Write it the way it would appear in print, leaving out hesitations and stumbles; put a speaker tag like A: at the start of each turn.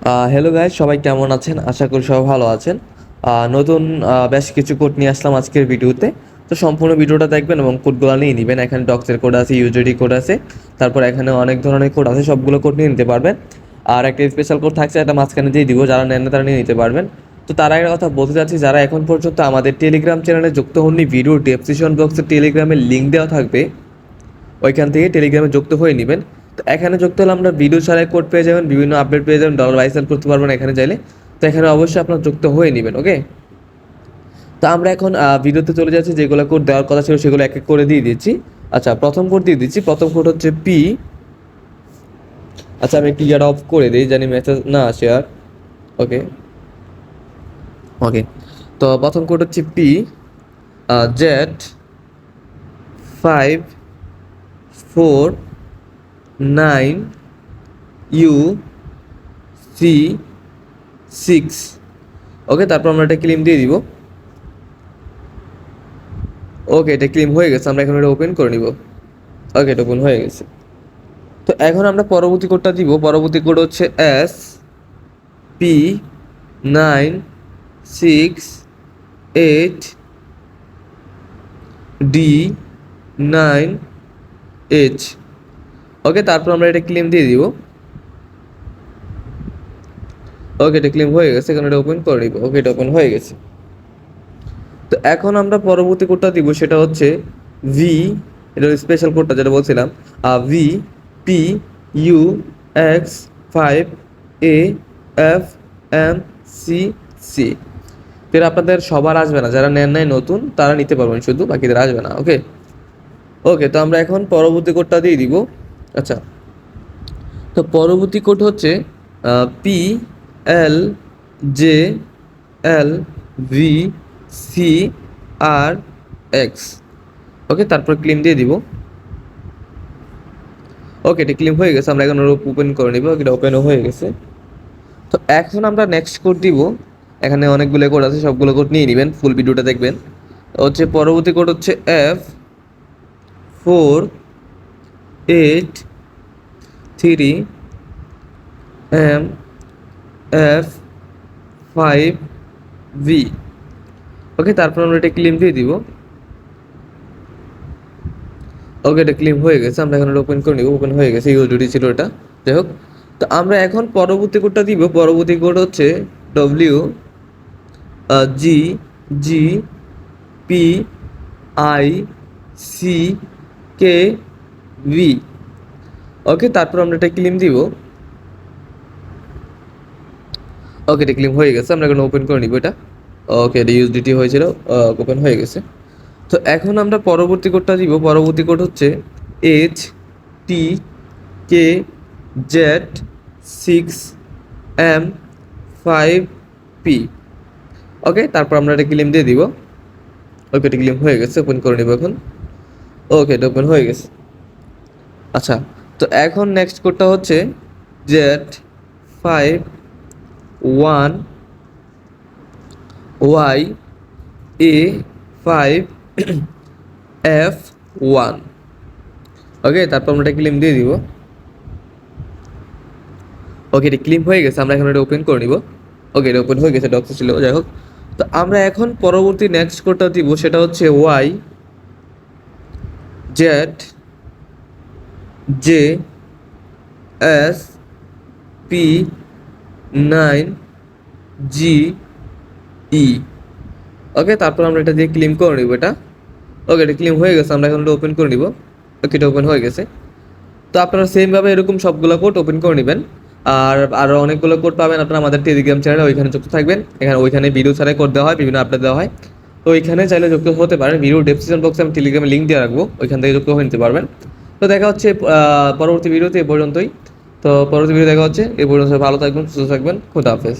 A: Hello guys, সবাই কেমন আছেন? আশা করি সবাই ভালো আছেন। নতুন বেশ কিছু কোড নিয়ে আসলাম আজকের ভিডিওতে। তো সম্পূর্ণ ভিডিওটা দেখবেন এবং কোডগুলো নিয়ে নেবেন। এখানে ডক্সের কোড আছে, ইউজেডি কোড আছে, তারপর এখানে অনেক ধরনের কোড আছে, সবগুলো কোড নিয়ে নিতে পারবেন। আর একটা স্পেশাল কোড থাকছে, এটা মাঝখানে দিয়ে দিব, যারা নেন না তারা নিয়ে নিতে পারবেন। তো তার একটা কথা বলতে চাচ্ছি, যারা এখন পর্যন্ত আমাদের টেলিগ্রাম চ্যানেলে যুক্ত হননি, ভিডিও ডেসক্রিপশন বক্সে টেলিগ্রামের লিঙ্ক দেওয়া থাকবে, ওইখান থেকে টেলিগ্রামে যুক্ত হয়ে নেবেন। তো এখানে যুক্ত হলে আমরা ভিডিও ছাড়াই কোড পেয়ে যাবেন, বিভিন্ন আপডেট পেয়ে যাবেন, ডলার বাইসেল করতে পারবেন এখানে চাইলে। তো এখানে অবশ্যই আপনার যুক্ত হয়ে নেবেন, ওকে? তো আমরা এখন ভিডিওতে চলে যাচ্ছি, যেগুলো কোড দেওয়ার কথা ছিল সেগুলো এক এক করে দিয়ে দিচ্ছি। আচ্ছা, প্রথম কোড দিয়ে দিচ্ছি। প্রথম কোড হচ্ছে পি। আচ্ছা, আমি একটু ইয়ার অফ করে দিই, জানি মেসেজ না আসে আর। ওকে ওকে তো প্রথম কোড হচ্ছে পি জেড 549UC6। ওকে, তারপর আমরা এটা ক্লেম দিয়ে দিব। ওকে, এটা ক্লেম হয়ে গেছে, আমরা এখন এটা ওপেন করে নিব। ওকে, এটা ওপেন হয়ে গেছে। তো এখন আমরা পরবর্তী কোডটা দিব। পরবর্তী কোড হচ্ছে SP968D9H। ওকে, তারপর আমরা এটা ক্লেম দিয়ে দিব। ওকে, এটা ক্লেম হয়ে গেছে, এখন এটা ওপেন করে নিব। ওকে, এটা ওপেন হয়ে গেছে। তো এখন আমরা পরবর্তী কোডটা দিব, সেটা হচ্ছে ভি, এটা স্পেশাল কোডটা যেটা বলছিলাম, VPUX5AFMCC। তো আপনাদের সবার আসবে না, যারা নেন নাই নতুন তারা নিতে পারবেন, শুধু বাকিদের আসবে না। ওকে ওকে তো আমরা এখন পরবর্তী কোডটা দিয়ে দিব। আচ্ছা, তো পরবর্তী কোড হচ্ছে PLJLVCRX। ওকে, তারপর ক্লেম দিয়ে দিব। ওকে, এটা ক্লেম হয়ে গেছে, আমরা এখন ওপেন করে নিব। এটা ওপেনও হয়ে গেছে। তো এখন আমরা নেক্সট কোড দিব। এখানে অনেকগুলো কোড আছে, সবগুলো কোড নিয়ে নেবেন, ফুল ভিডিওটা দেখবেন। হচ্ছে পরবর্তী কোড হচ্ছে F483MF5V। ওকে, তারপর আমরা এটা ক্লেম দিয়ে দিব। ওকে, এটা ক্লেম হয়ে গেছে, আমরা এখন ওপেন করে নিব। ওপেন হয়ে গেছে, ইউজডি ছিল এটা, যাই হোক। তো আমরা এখন পরবর্তী কোডটা দিব। পরবর্তী কোড হচ্ছে WGGPICKV। ওকে, তারপর আমরা এটা ক্লেম দিব। ওকে, এটা ক্লেম হয়ে গেছে, আমরা এখন ওপেন করে নিব এটা। ওকে, এটা ইউএসডিটি হয়েছিল, ওপেন হয়ে গেছে। তো এখন আমরা পরবর্তী কোডটা দিব। পরবর্তী কোড হচ্ছে HTKZ6M5P। ওকে, তারপর আমরা এটা ক্লেম দিয়ে দিব। ওকে, এটা ক্লেম হয়ে গেছে, ওপেন করে নিব এখন। ওকে, এটা ওপেন হয়ে গেছে। আচ্ছা, তো এখন নেক্সট কোডটা হচ্ছে Z51YA5F1। ওকে, তারপর আমরা এটা ক্লেম দিয়ে দিব। ওকে, এটা ক্লেম হয়ে গেছে, আমরা এখন এটা ওপেন করে নিব। ওকে, এটা ওপেন হয়ে গেছে, ডক্স ছিল, যাই হোক। তো আমরা এখন পরবর্তী নেক্সট কোডটা দিব, সেটা হচ্ছে YZP9GE। ওকে, তারপর আমরা এটা দিয়ে ক্লেম করে নিব এটা। ওকে, এটা ক্লেম হয়ে গেছে, আমরা এখন এটা ওপেন করে নিব। ওকে, এটা ওপেন হয়ে গেছে। তো আপনারা সেমভাবে এরকম সবগুলো কোড ওপেন করে নেবেন। আর আরও অনেকগুলো কোড পাবেন আপনারা আমাদের টেলিগ্রাম চ্যানেলে, ওইখানে যুক্ত থাকবেন। ওইখানে ভিডিও ছাড়াই কোড দেওয়া হয়, বিভিন্ন আপডেট দেওয়া হয়। তো ওইখানে চাইলে যুক্ত হতে পারেন। ভিডিও ডেসক্রিপশন বক্সে আমি টেলিগ্রামে লিঙ্ক দিয়ে রাখবো, ওইখান থেকে যুক্ত হয়ে নিতে পারবেন। তো দেখা হচ্ছে পরবর্তী ভিডিওতে, এ পর্যন্তই। তো পরবর্তী ভিডিও দেখা হচ্ছে, এ পর্যন্ত ভালো থাকবেন, সুস্থ থাকবেন, খোদা হাফেজ।